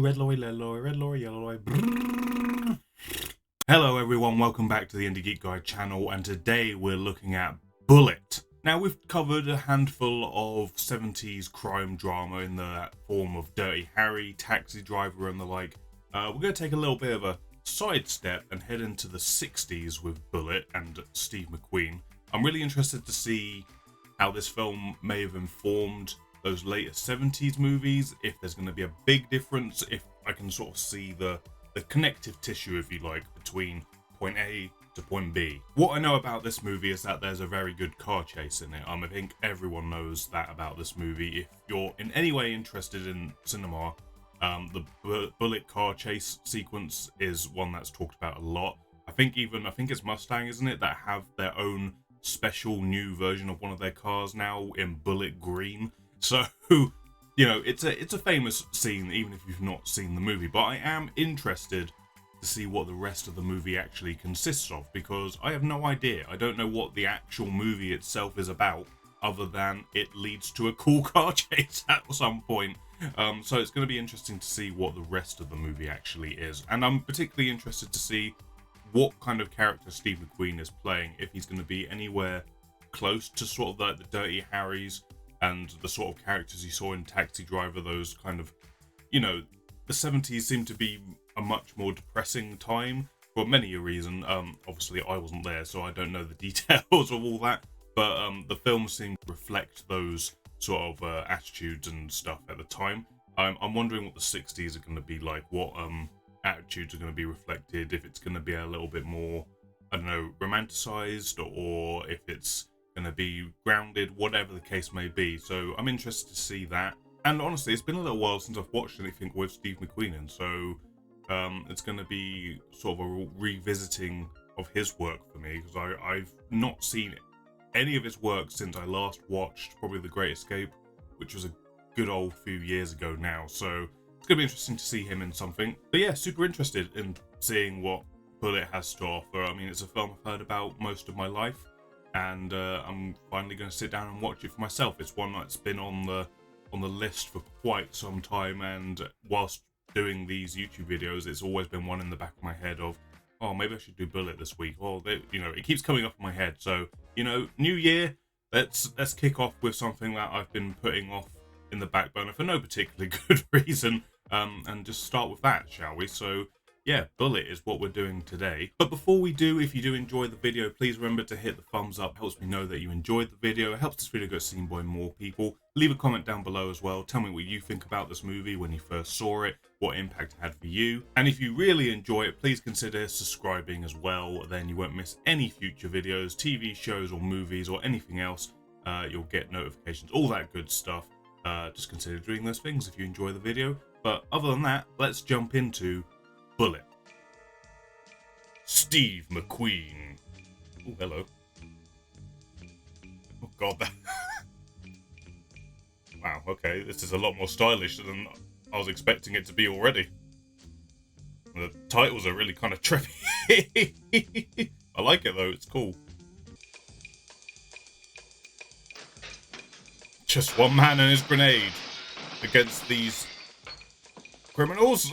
Red lorry, yellow lorry. Brrr. Hello everyone, welcome back to the IndieGeekGuy channel, and today we're looking at Bullitt. Now, we've covered a handful of 70s crime drama in the form of Dirty Harry, Taxi Driver and the like. We're going to take a little bit of a sidestep and head into the 60s with Bullitt and Steve McQueen. I'm really interested to see how this film may have informed those later 70s movies, if there's going to be a big difference, if I can sort of see the connective tissue, if you like, between point A to point B. What I know about this movie is that there's a very good car chase in it. I think everyone knows that about this movie. If you're in any way interested in cinema, the Bullitt car chase sequence is one that's talked about a lot. I think it's Mustang, isn't it, that have their own special new version of one of their cars now in Bullitt green. So, you know, it's a famous scene, even if you've not seen the movie. But I am interested to see what the rest of the movie actually consists of, because I have no idea. I don't know what the actual movie itself is about, other than it leads to a cool car chase at some point. So it's going to be interesting to see what the rest of the movie actually is. And I'm particularly interested to see what kind of character Steve McQueen is playing, if he's going to be anywhere close to sort of like the Dirty Harrys and the sort of characters you saw in Taxi Driver. Those kind of, you know, the 70s seem to be a much more depressing time for many a reason. Obviously I wasn't there, so I don't know the details of all that, but the film seemed to reflect those sort of attitudes and stuff at the time. I'm wondering what the 60s are going to be like, what attitudes are going to be reflected, if it's going to be a little bit more, I don't know, romanticized, or if it's going to be grounded, whatever the case may be. So I'm interested to see that. And honestly, it's been a little while since I've watched anything with Steve McQueen in, so it's going to be sort of a revisiting of his work for me, because I've not seen any of his work since I last watched probably The Great Escape, which was a good old few years ago now. So it's going to be interesting to see him in something. But yeah, super interested in seeing what Bullitt has to offer. I mean, it's a film I've heard about most of my life, and I'm finally going to sit down and watch it for myself. It's one that's been on the list for quite some time, and whilst doing these YouTube videos, it's always been one in the back of my head of, oh, maybe I should do Bullitt this week. Or, you know, it keeps coming up in my head. So, you know, new year, let's kick off with something that I've been putting off in the back burner for no particularly good reason, and just start with that, shall we? So yeah, Bullitt is what we're doing today. But before we do, if you do enjoy the video, please remember to hit the thumbs up. It helps me know that you enjoyed the video. It helps this video get seen by more people. Leave a comment down below as well. Tell me what you think about this movie when you first saw it, what impact it had for you. And if you really enjoy it, please consider subscribing as well. Then you won't miss any future videos, TV shows or movies or anything else. You'll get notifications, all that good stuff. Just consider doing those things if you enjoy the video. But other than that, let's jump into Bullitt. Steve McQueen. Oh, hello. Oh god, that... Wow, okay, this is a lot more stylish than I was expecting it to be already. The titles are really kind of trippy. I like it though, it's cool. Just one man and his grenade against these criminals?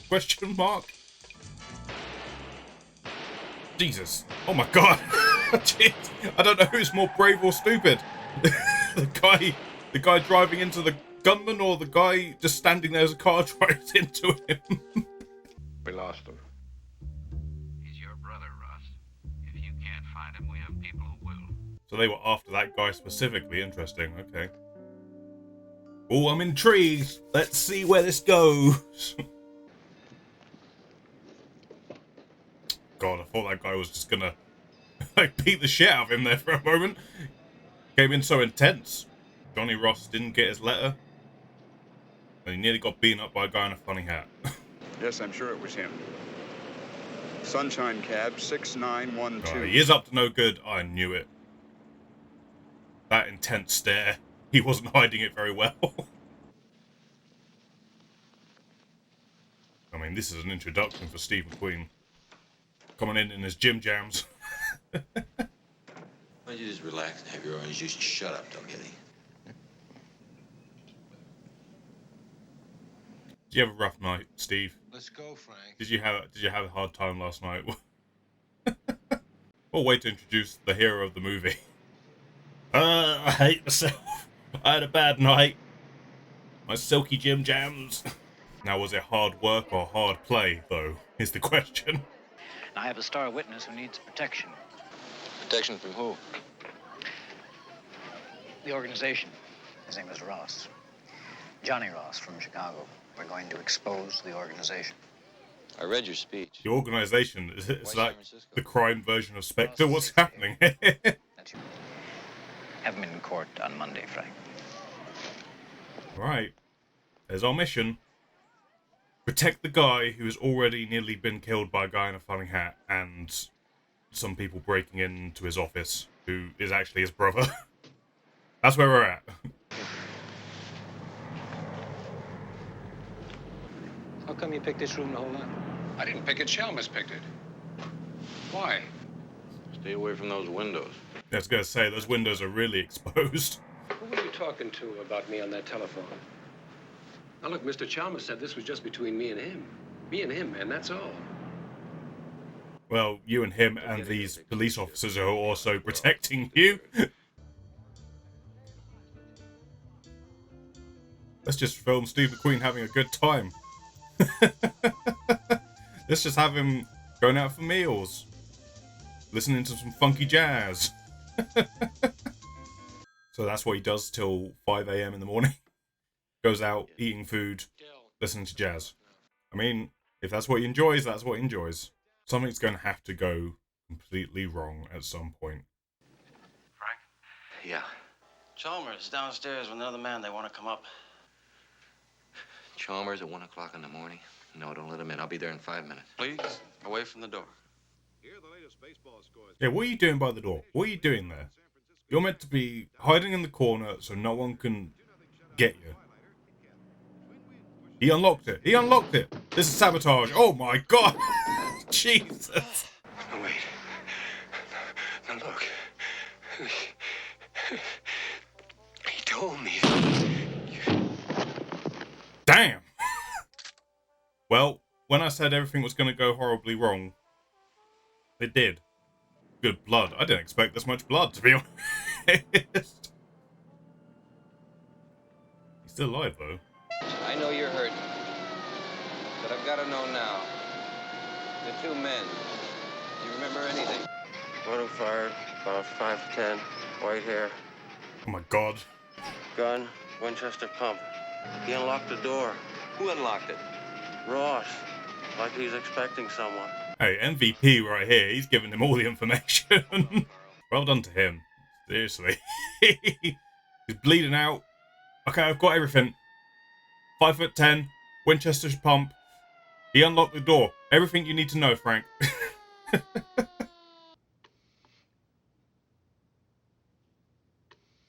Question mark? Jesus. Oh my god. Jeez. I don't know who's more brave or stupid. the guy driving into the gunman, or the guy just standing there as a car drives into him. We lost him. He's your brother, Russ. If you can't find him, we have people who will. So they were after that guy specifically. Interesting. Okay. Oh, I'm intrigued. Let's see where this goes. God, I thought that guy was just gonna like beat the shit out of him there for a moment. Came in so intense. Johnny Ross didn't get his letter, and he nearly got beaten up by a guy in a funny hat. Yes, I'm sure it was him. Sunshine Cab 6912. Oh, he is up to no good. I knew it. That intense stare. He wasn't hiding it very well. I mean, this is an introduction for Steve McQueen. Coming in his gym jams. Why don't you just relax and have your orange juice? Shut up, don't get any. Did you have a rough night, Steve? Let's go, Frank. Did you have a hard time last night? What way to introduce the hero of the movie. I hate myself. I had a bad night. My silky Jim Jams. Now, was it hard work or hard play, though, is the question. I have a star witness who needs protection. Protection from who? The organization. His name is Ross. Johnny Ross from Chicago. We're going to expose the organization. I read your speech. The organization, it's Why like San Francisco? the crime version of Spectre. What's happening? That's you. Have him in court on Monday, Frank. Right. There's our mission. Protect the guy who has already nearly been killed by a guy in a funny hat and some people breaking into his office who is actually his brother. That's where we're at. How come you picked this room the whole lot? I didn't pick it. Chalmers picked it. Why? Stay away from those windows. I was going to say, those windows are really exposed. Who were you talking to about me on that telephone? Now, look, Mr. Chalmers said this was just between me and him. Me and him, man, that's all. Well, you and him and these police officers are also protecting you. Let's just film Steve McQueen having a good time. Let's just have him going out for meals, listening to some funky jazz. So that's what he does till 5 a.m. in the morning. Goes out, eating food, listening to jazz. I mean, if that's what he enjoys, that's what he enjoys. Something's going to have to go completely wrong at some point. Frank? Yeah. Chalmers downstairs with another man. They want to come up. Chalmers at 1 o'clock in the morning. No, don't let him in. I'll be there in 5 minutes. Please, away from the door. Yeah, what are you doing by the door? What are you doing there? You're meant to be hiding in the corner so no one can get you. He unlocked it. He unlocked it. This is sabotage. Oh my god. Jesus. No, wait. Now, look. He told me. Damn. Well, when I said everything was going to go horribly wrong, it did. Good blood. I didn't expect this much blood, to be honest. He's still alive, though. I know you're hurting, but I've got to know now. The two men, do you remember anything? One who fired, about 5'10", white hair, Oh my god. gun, Winchester pump. He unlocked the door. Who unlocked it? Ross, like he's expecting someone. Hey, MVP right here. He's giving him all the information. Well done to him. Seriously. He's bleeding out. Okay, I've got everything. 5'10", Winchester's pump. He unlocked the door. Everything you need to know, Frank.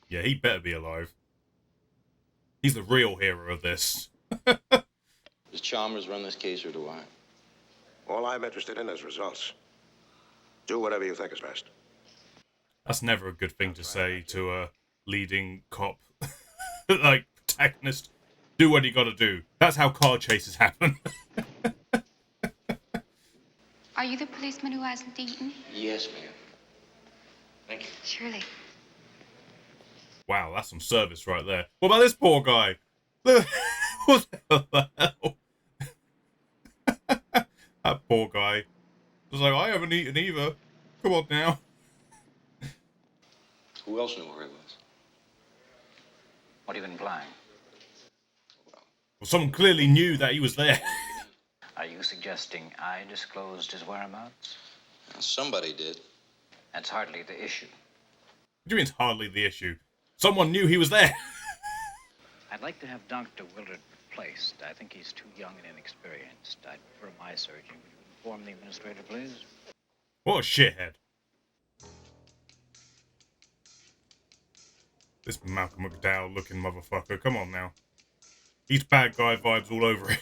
Yeah, he better be alive. He's the real hero of this. Does Chalmers run this case or do I? All I'm interested in is results. Do whatever you think is best. That's never a good thing to say to a leading cop, like protagonist. Do what you gotta do. That's how car chases happen. Are you the policeman who hasn't eaten? Yes, ma'am. Thank you. Surely. Wow, that's some service right there. What about this poor guy? Look, what the hell? That poor guy. Was like, I haven't eaten either. Come on now. Who else knew where he was? What are you implying? Well, someone clearly knew that he was there. Are you suggesting I disclosed his whereabouts? Now, somebody did. That's hardly the issue. What do you mean it's hardly the issue? Someone knew he was there. I'd like to have Dr. Willard replaced. I think he's too young and inexperienced. I'd prefer my surgeon. Would you inform the administrator, please? What a shithead. This Malcolm McDowell looking motherfucker. Come on now. He's bad guy vibes all over him.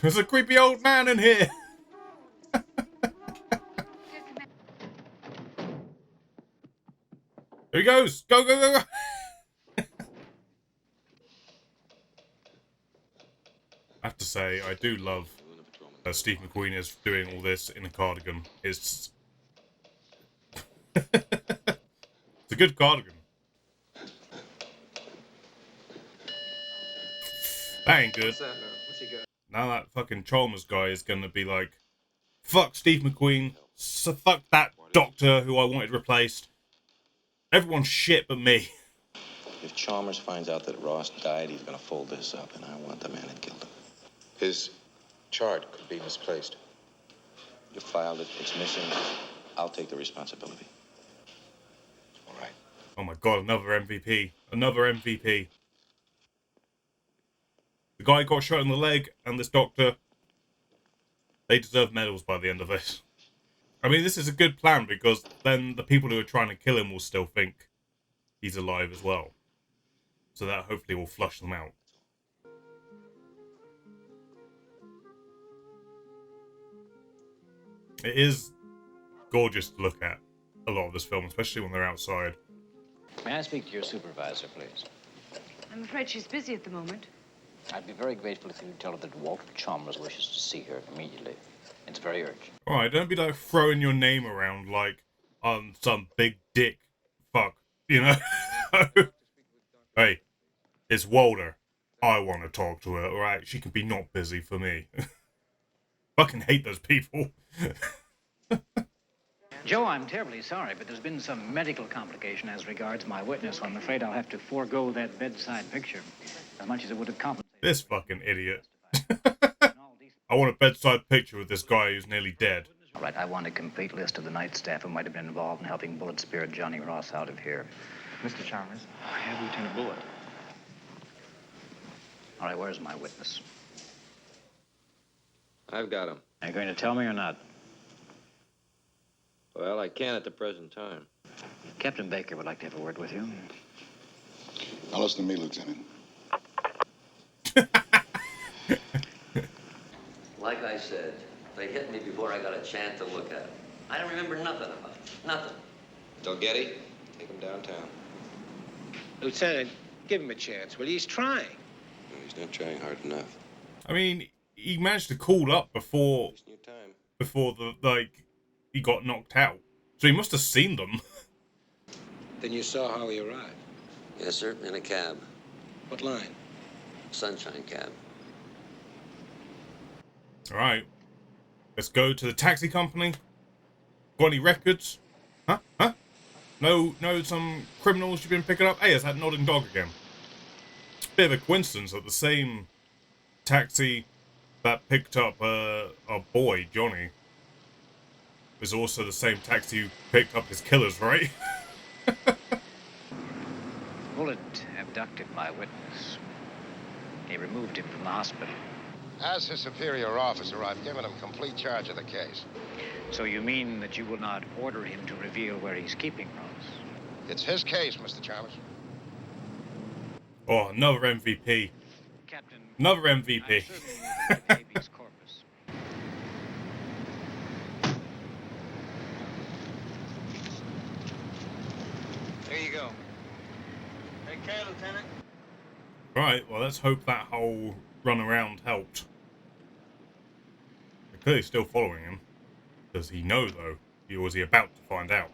There's a creepy old man in here. Here he goes. Go, go, go, go. say, I do love that Steve McQueen is doing all this in a cardigan. It's it's a good cardigan. That ain't good. What's he got? Now that fucking Chalmers guy is gonna be like, fuck Steve McQueen, so fuck that doctor who I wanted replaced. Everyone's shit but me. If Chalmers finds out that Ross died, he's gonna fold this up, and I want the man that killed him. His chart could be misplaced. You filed it, it's missing. I'll take the responsibility. All right. Oh my god, another MVP. Another MVP. The guy got shot in the leg, and this doctor, they deserve medals by the end of this. I mean, this is a good plan, because then the people who are trying to kill him will still think he's alive as well. So that hopefully will flush them out. It is gorgeous to look at, a lot of this film, especially when they're outside. May I speak to your supervisor, please? I'm afraid she's busy at the moment. I'd be very grateful if you would tell her that Walter Chalmers wishes to see her immediately. It's very urgent. Alright, don't be like throwing your name around like some big dick fuck, you know? Hey, it's Walter. I want to talk to her, alright? She can be not busy for me. Fucking hate those people. Joe, I'm terribly sorry, but there's been some medical complication as regards my witness, so I'm afraid I'll have to forego that bedside picture, as much as it would have compensated. This fucking idiot. I want a bedside picture with this guy who's nearly dead. All right, I want a complete list of the night staff who might have been involved in helping Bullitt spirit Johnny Ross out of here. Mr. Chalmers, I have Lieutenant Bullitt. All right, where's my witness? I've got him. Are you going to tell me or not? Well, I can at the present time. Captain Baker would like to have a word with you. Now listen to me, Lieutenant. Like I said, they hit me before I got a chance to look at them. I don't remember nothing about it. Nothing. Delgetti, take him downtown. Lieutenant, give him a chance, will you? He's trying. No, he's not trying hard enough. I mean, he managed to call up before he got knocked out. So he must have seen them. Then you saw how he arrived? Yes, sir, in a cab. What line? Sunshine cab. Alright. Let's go to the taxi company. Got any records? Huh? No, some criminals you've been picking up? Hey, it's that nodding dog again. Bit of a coincidence that the same taxi that picked up our boy, Johnny, is also the same taxi who picked up his killers, right? Bullitt abducted my witness. He removed him from the hospital. As his superior officer, I've given him complete charge of the case. So you mean that you will not order him to reveal where he's keeping Ross? It's his case, Mr. Chalmers. Oh, another MVP. Captain, another MVP. habeas corpus. There you go. Take care, Lieutenant. Right, well, let's hope that whole run around helped. They're clearly still following him. Does he know, though? Or is he about to find out?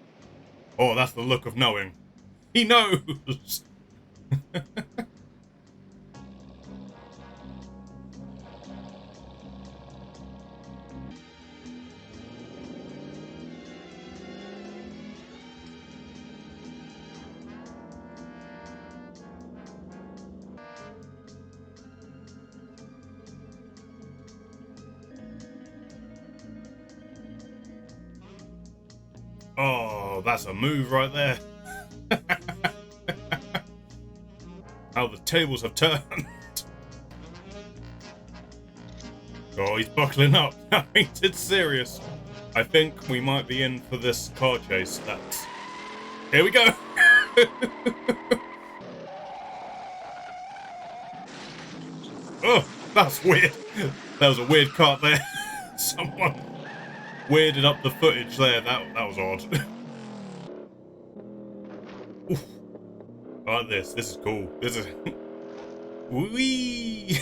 Oh, that's the look of knowing. He knows! Oh, that's a move right there. How the tables have turned. Oh, he's buckling up. It's serious. I think we might be in for this car chase. Here we go. Oh, that's weird. That was a weird cut there. Someone weirded up the footage there. That was odd. Oof. I like this. This is cool. This is... Wee.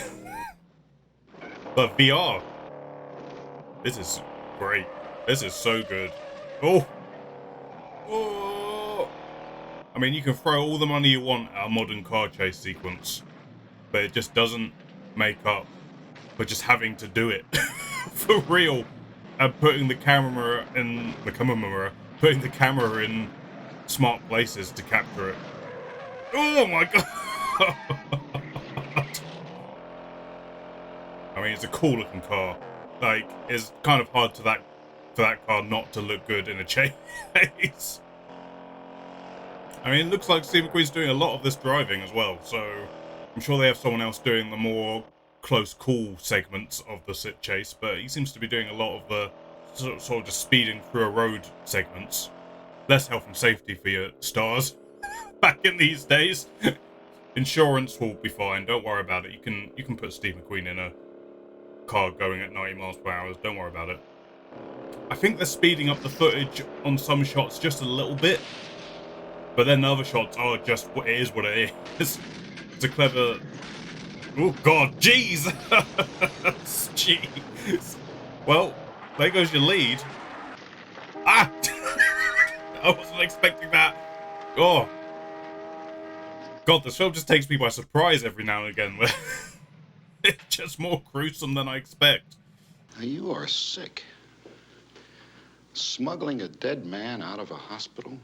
But VR. This is great. This is so good. Oh! Oh! I mean, you can throw all the money you want at a modern car chase sequence, but it just doesn't make up for just having to do it for real and putting the camera in smart places to capture it. Oh my god! I mean, it's a cool looking car. Like, it's kind of hard for that car not to look good in a chase. I mean, it looks like Steve McQueen's doing a lot of this driving as well, so I'm sure they have someone else doing the more close call segments of the sit chase, but he seems to be doing a lot of the sort of just speeding through a road segments. Less health and safety for your stars back in these days. Insurance will be fine, don't worry about it. You can put Steve McQueen in a car going at 90 miles per hour, don't worry about it. I think they're speeding up the footage on some shots just a little bit, but then the other shots are just what it is what it is. It's a clever... Oh god, jeez! Jeez. Well, there goes your lead. Ah! I wasn't expecting that. Oh. God, this film just takes me by surprise every now and again. It's just more gruesome than I expect. You are sick. Smuggling a dead man out of a hospital?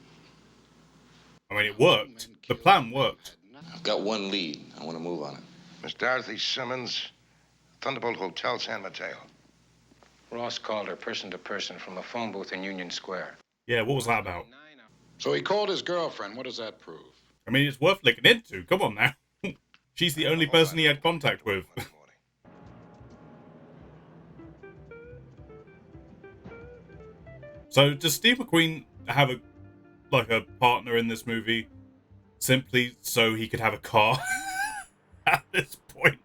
I mean, it worked. The plan worked. I've got one lead. I want to move on it. Miss Dorothy Simmons, Thunderbolt Hotel, San Mateo. Ross called her person to person from a phone booth in Union Square. Yeah, what was that about? So he called his girlfriend. What does that prove? I mean, it's worth looking into. Come on now. She's the only person he had contact with. So, does Steve McQueen have a partner in this movie simply so he could have a car at this point?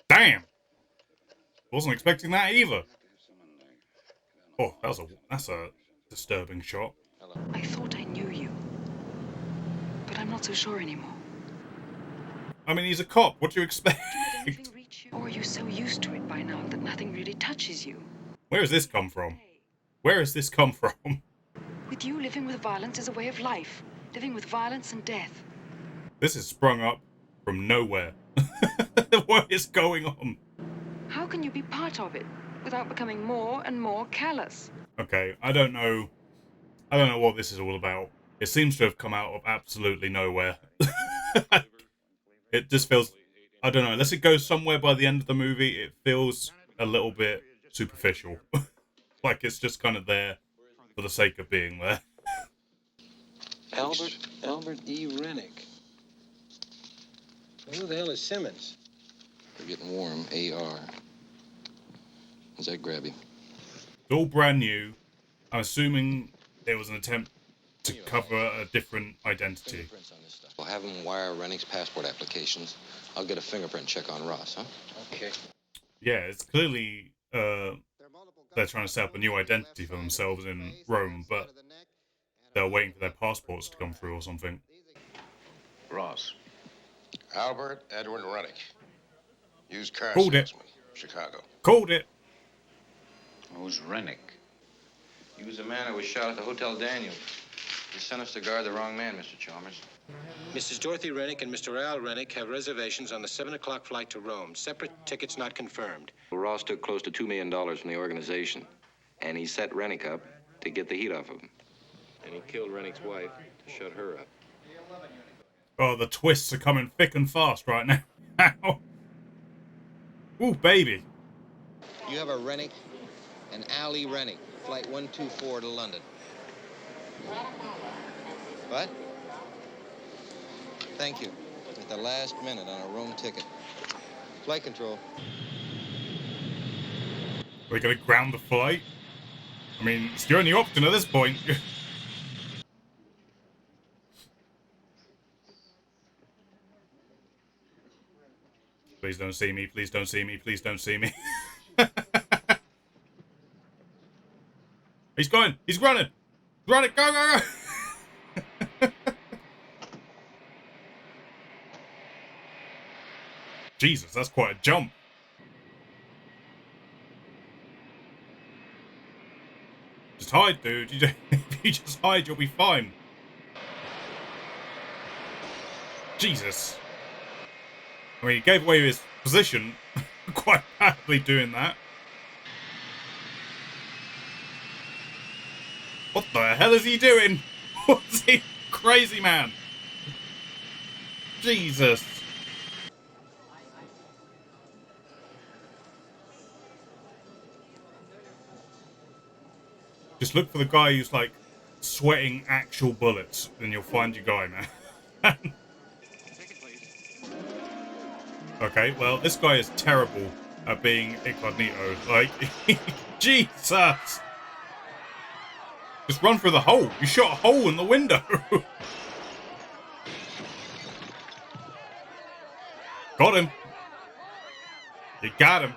Damn! Wasn't expecting that either. Oh, that's a disturbing shot. I thought I knew you, but I'm not so sure anymore. I mean, he's a cop. What do you expect? Or are you so used to it by now that nothing really touches you? Where has this come from? Where has this come from? With you, living with violence is a way of life. Living with violence and death. This has sprung up from nowhere. What is going on? How can you be part of it without becoming more and more callous? Okay, I don't know what this is all about. It seems to have come out of absolutely nowhere. It just feels, I don't know, unless it goes somewhere by the end of the movie, it feels a little bit superficial. Like it's just kind of there for the sake of being there. Albert E. Rennick. Who the hell is Simmons? They're getting warm. AR. Does that grab you? It's all brand new. I'm assuming it was an attempt to cover a different identity. We'll have them wire Rennick's passport applications. I'll get a fingerprint check on Ross, huh? Okay. Yeah, it's clearly they're trying to set up a new identity for themselves in Rome, but they're waiting for their passports to come through or something. Ross. Albert Edward Rennick. Used car Called it. salesman, Chicago. Called it. Who's Rennick? He was the man who was shot at the Hotel Daniel. He sent us to guard the wrong man, Mr. Chalmers. Mrs. Dorothy Rennick and Mr. Al Rennick have reservations on the 7 o'clock flight to Rome. Separate tickets not confirmed. Ross took close to $2 million from the organization, and he set Rennick up to get the heat off of him. And he killed Rennick's wife to shut her up. Oh, the twists are coming thick and fast right now. Ooh, baby. You have a Rennick and Ali Rennick, flight 124 to London. What? Thank you. At the last minute on a Rome ticket. Flight control. We're going to ground the flight? I mean, it's the only option at this point. Please don't see me, please don't see me, please don't see me. He's going. He's running. Run it. Go, go, go. Jesus, that's quite a jump. Just hide, dude. If you just hide, you'll be fine. Jesus. I mean, he gave away his position quite badly doing that. What the hell is he doing? What's he? Crazy man. Jesus. Just look for the guy who's like sweating actual bullets, and you'll find your guy, man. Okay, well, this guy is terrible at being incognito. Like, Jesus! Just run through the hole. You shot a hole in the window. Got him. You got him.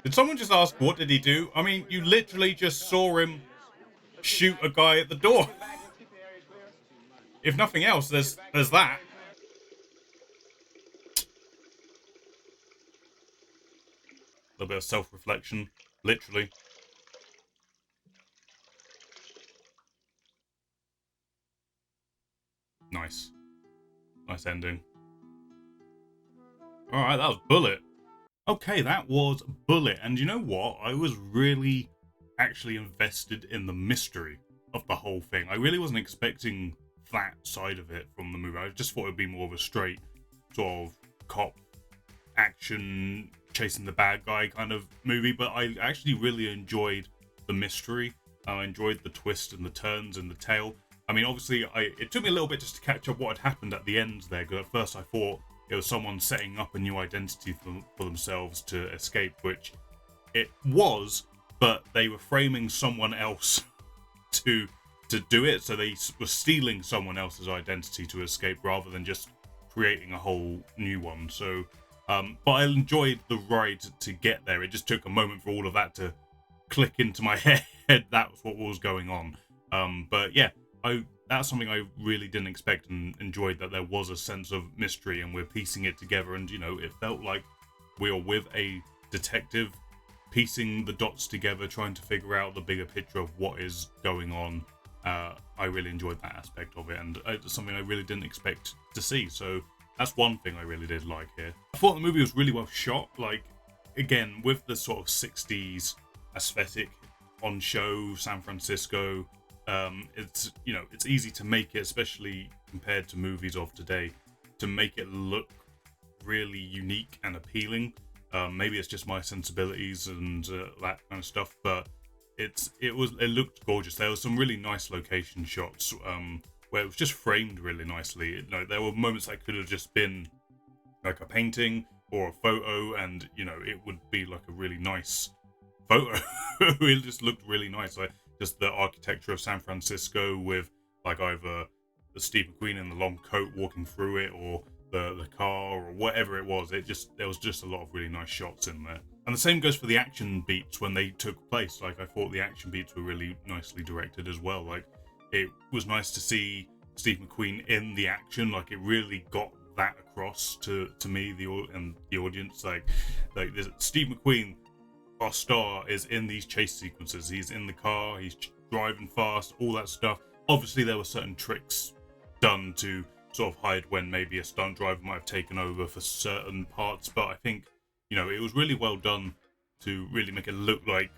Did someone just ask, what did he do? I mean, you literally just saw him shoot a guy at the door. If nothing else, there's that. A little bit of self-reflection, literally. Nice. Nice ending. Alright, that was Bullitt. Okay, that was Bullitt. And you know what? I was really actually invested in the mystery of the whole thing. I really wasn't expecting that side of it from the movie. I just thought it would be more of a straight sort of cop action chasing the bad guy kind of movie, but I actually really enjoyed the mystery. I enjoyed the twist and the turns and the tale. I mean, obviously, it took me a little bit just to catch up what had happened at the end there, because at first I thought it was someone setting up a new identity for themselves to escape, which it was, but they were framing someone else to do it, so they were stealing someone else's identity to escape rather than just creating a whole new one. So, but I enjoyed the ride to get there. It just took a moment for all of that to click into my head. That was what was going on. But yeah, that's something I really didn't expect, and enjoyed that there was a sense of mystery and we're piecing it together. And, you know, it felt like we were with a detective piecing the dots together, trying to figure out the bigger picture of what is going on. I really enjoyed that aspect of it, and it's something I really didn't expect to see. So that's one thing I really did like here. I thought the movie was really well shot. Like, again, with the sort of 60s aesthetic on show, San Francisco, it's, you know, it's easy to make it, especially compared to movies of today, to make it look really unique and appealing. Maybe it's just my sensibilities and that kind of stuff, but it looked gorgeous. There were some really nice location shots where it was just framed really nicely. You know, there were moments that could have just been like a painting or a photo, and, you know, it would be like a really nice photo. It just looked really nice. Like, just the architecture of San Francisco with like either the Steve McQueen in the long coat walking through it, or the car, or whatever it was. There was just a lot of really nice shots in there. And the same goes for the action beats when they took place. Like, I thought the action beats were really nicely directed as well. Like, it was nice to see Steve McQueen in the action. Like, it really got that across to me, the audience. Like Steve McQueen, our star, is in these chase sequences. He's in the car, he's driving fast, all that stuff. Obviously, there were certain tricks done to sort of hide when maybe a stunt driver might have taken over for certain parts, but I think, you know, it was really well done to really make it look like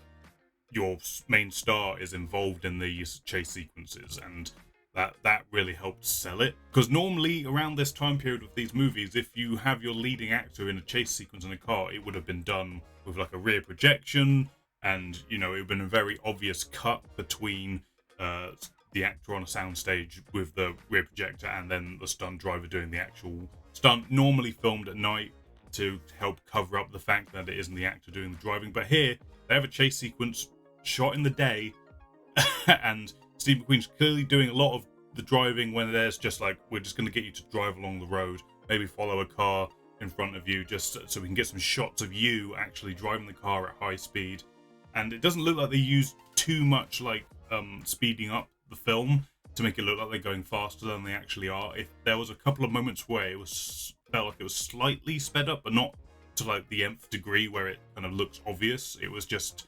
your main star is involved in these chase sequences, and that really helped sell it. Because normally around this time period with these movies, if you have your leading actor in a chase sequence in a car, it would have been done with like a rear projection, and, you know, it would have been a very obvious cut between the actor on a soundstage with the rear projector and then the stunt driver doing the actual stunt, normally filmed at night to help cover up the fact that it isn't the actor doing the driving. But here, they have a chase sequence shot in the day, and Steve McQueen's clearly doing a lot of the driving when there's just like, we're just going to get you to drive along the road, maybe follow a car in front of you, just so we can get some shots of you actually driving the car at high speed. And it doesn't look like they used too much like speeding up the film to make it look like they're going faster than they actually are. If there was a couple of moments where it felt like it was slightly sped up, but not to like the nth degree where it kind of looks obvious. It was just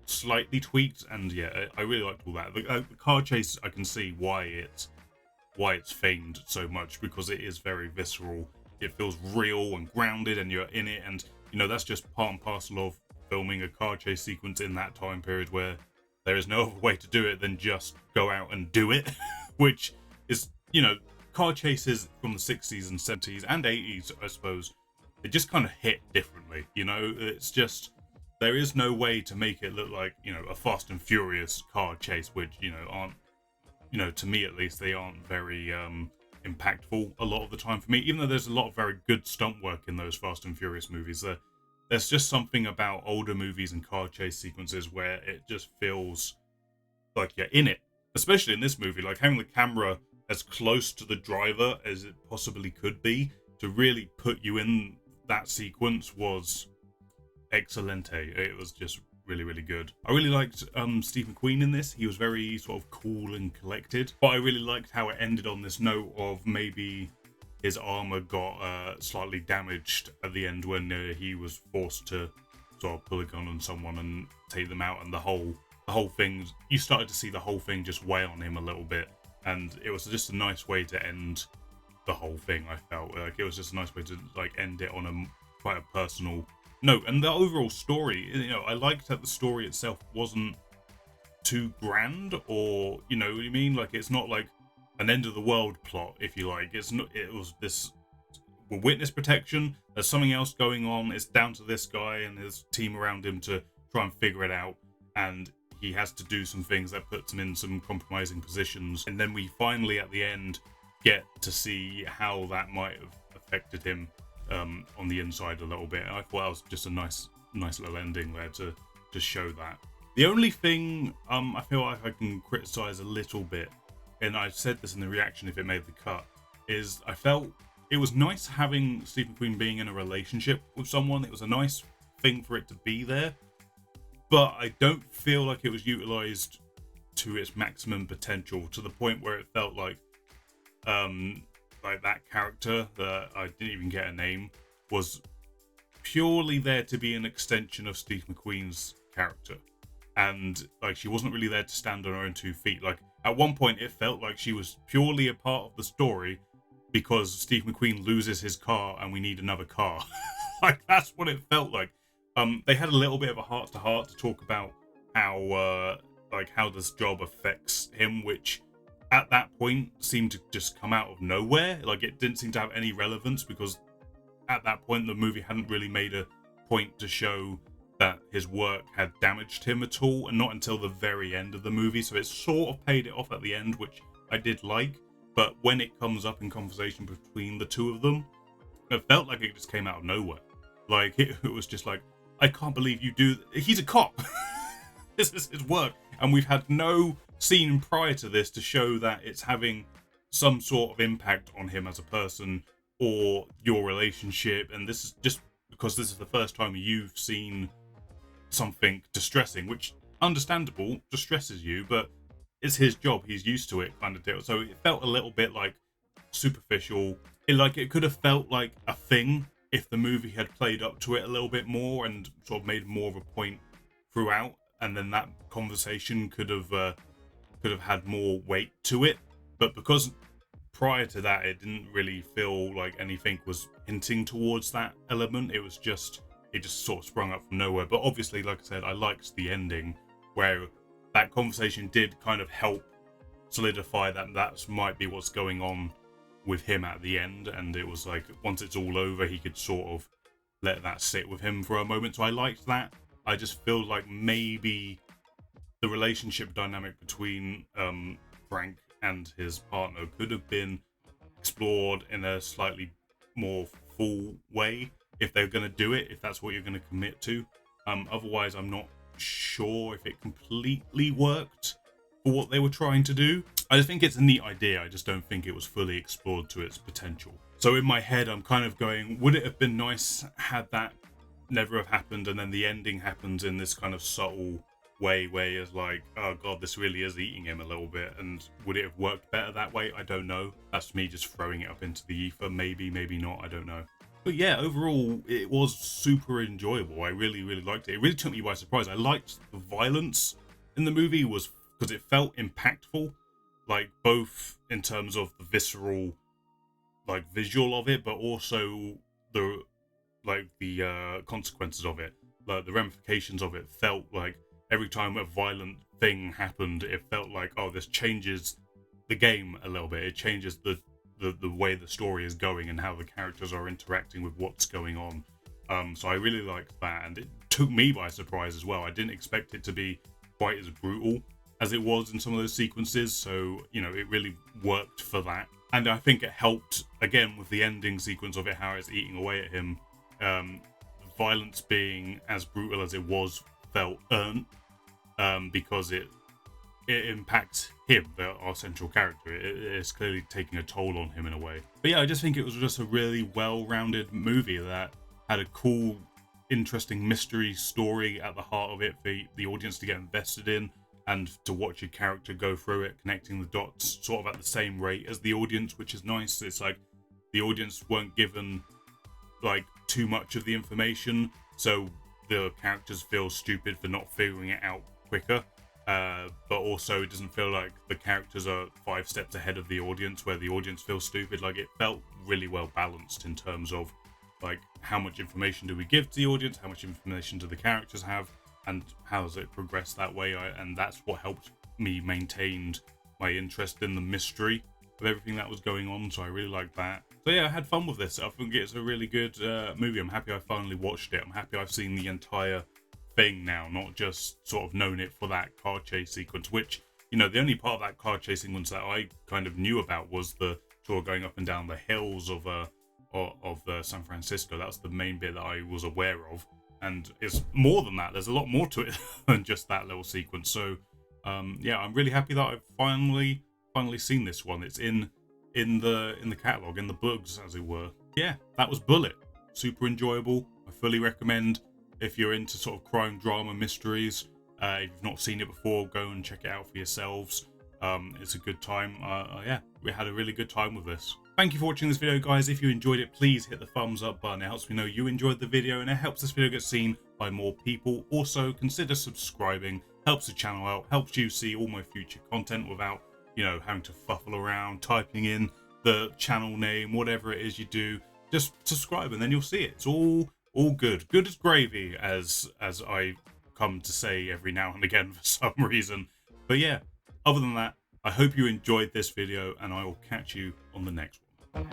slightly tweaked, and yeah, I really liked all that. The car chase, I can see why it's famed so much, because it is very visceral. It feels real and grounded, and you're in it, and you know that's just part and parcel of filming a car chase sequence in that time period where there is no other way to do it than just go out and do it, which is, you know, car chases from the 60s and 70s and 80s, I suppose, it just kind of hit differently, you know? It's just, there is no way to make it look like, you know, a Fast and Furious car chase, which, you know, aren't, you know, to me at least, they aren't very impactful a lot of the time for me, even though there's a lot of very good stunt work in those Fast and Furious movies. There's just something about older movies and car chase sequences where it just feels like you're in it. Especially in this movie, like having the camera as close to the driver as it possibly could be to really put you in that sequence was excelente. It was just really, really good. I really liked Steve McQueen in this. He was very sort of cool and collected, but I really liked how it ended on this note of maybe his armor got slightly damaged at the end when he was forced to sort of pull a gun on someone and take them out, and the whole thing, you started to see the whole thing just weigh on him a little bit, and it was just a nice way to end the whole thing. I felt like it was just a nice way to like end it on a quite a personal note. And the overall story, you know, I liked that the story itself wasn't too grand, or, you know what I mean, like it's not like an end of the world plot, if you like. It's not. It was this witness protection. There's something else going on. It's down to this guy and his team around him to try and figure it out. And he has to do some things that puts him in some compromising positions. And then we finally, at the end, get to see how that might have affected him on the inside a little bit. And I thought that was just a nice little ending there to show that. The only thing I feel like I can criticize a little bit, and I said this in the reaction if it made the cut, is I felt it was nice having Steve McQueen being in a relationship with someone. It was a nice thing for it to be there, but I don't feel like it was utilized to its maximum potential, to the point where it felt like that character that I didn't even get a name was purely there to be an extension of Steve McQueen's character, and like she wasn't really there to stand on her own 2 feet. Like at one point it felt like she was purely a part of the story because Steve McQueen loses his car and we need another car. Like that's what it felt like. They had a little bit of a heart-to-heart to talk about how this job affects him, which at that point seemed to just come out of nowhere. Like it didn't seem to have any relevance, because at that point the movie hadn't really made a point to show that his work had damaged him at all, and not until the very end of the movie. So it sort of paid it off at the end, which I did like. But when it comes up in conversation between the two of them, it felt like it just came out of nowhere. Like it was just like, I can't believe you do. He's a cop. This is his work, and we've had no scene prior to this to show that it's having some sort of impact on him as a person or your relationship. And this is just because this is the first time you've seen something distressing, which understandable, distresses you, but it's his job, he's used to it, kind of deal. So it felt a little bit like superficial. It could have felt like a thing if the movie had played up to it a little bit more and sort of made more of a point throughout, and then that conversation could have had more weight to it. But because prior to that it didn't really feel like anything was hinting towards that element, it just sort of sprung up from nowhere. But obviously, like I said, I liked the ending where that conversation did kind of help solidify that might be what's going on with him at the end, and it was like once it's all over he could sort of let that sit with him for a moment. So I liked that. I just feel like maybe the relationship dynamic between Frank and his partner could have been explored in a slightly more full way if they're going to do it, if that's what you're going to commit to. Otherwise, I'm not sure if it completely worked for what they were trying to do. I just think it's a neat idea. I just don't think it was fully explored to its potential. So in my head, I'm kind of going, would it have been nice had that never have happened, and then the ending happens in this kind of subtle way where it's like, oh god, this really is eating him a little bit, and would it have worked better that way? I don't know. That's me just throwing it up into the ether. Maybe, maybe not, I don't know. But yeah, overall, it was super enjoyable. I really, really liked it. It really took me by surprise. I liked the violence in the movie, was because it felt impactful, like both in terms of the visceral, like visual of it, but also the consequences of it, like the ramifications of it. Felt like every time a violent thing happened, it felt like, oh, this changes the game a little bit. It changes the way the story is going and how the characters are interacting with what's going on. So I really liked that, and it took me by surprise as well. I didn't expect it to be quite as brutal as it was in some of those sequences, so, you know, it really worked for that. And I think it helped, again, with the ending sequence of it, how it's eating away at him. The violence being as brutal as it was felt earned, because it impacts him, our central character. It's clearly taking a toll on him in a way. But yeah, I just think it was just a really well-rounded movie that had a cool, interesting mystery story at the heart of it for the audience to get invested in, and to watch your character go through it, connecting the dots sort of at the same rate as the audience, which is nice. It's like the audience weren't given like too much of the information, so the characters feel stupid for not figuring it out quicker. But also it doesn't feel like the characters are 5 steps ahead of the audience, where the audience feels stupid. Like, it felt really well balanced in terms of like how much information do we give to the audience, how much information do the characters have, and how does it progress that way. And that's what helped me maintain my interest in the mystery of everything that was going on. So I really liked that. So yeah, I had fun with this. I think it's a really good movie. I'm happy I finally watched it. I'm happy I've seen the entire thing now, not just sort of known it for that car chase sequence, which, you know, the only part of that car chase sequence that I kind of knew about was the sort of going up and down the hills of San Francisco. That's the main bit that I was aware of, and it's more than that. There's a lot more to it than just that little sequence. So yeah, I'm really happy that I've finally seen this one. It's in the catalog, in the books, as it were. Yeah, that was Bullitt. Super enjoyable. I fully recommend if you're into sort of crime, drama, mysteries. If you've not seen it before, go and check it out for yourselves. It's a good time. Yeah, we had a really good time with this. Thank you for watching this video, guys. If you enjoyed it, please hit the thumbs up button. It helps me know you enjoyed the video, and it helps this video get seen by more people. Also, consider subscribing. Helps the channel out. Helps you see all my future content without, you know, having to fuffle around, typing in the channel name, whatever it is you do. Just subscribe, and then you'll see it. It's all good. Good as gravy, as I come to say every now and again for some reason. But yeah, other than that, I hope you enjoyed this video, and I will catch you on the next one.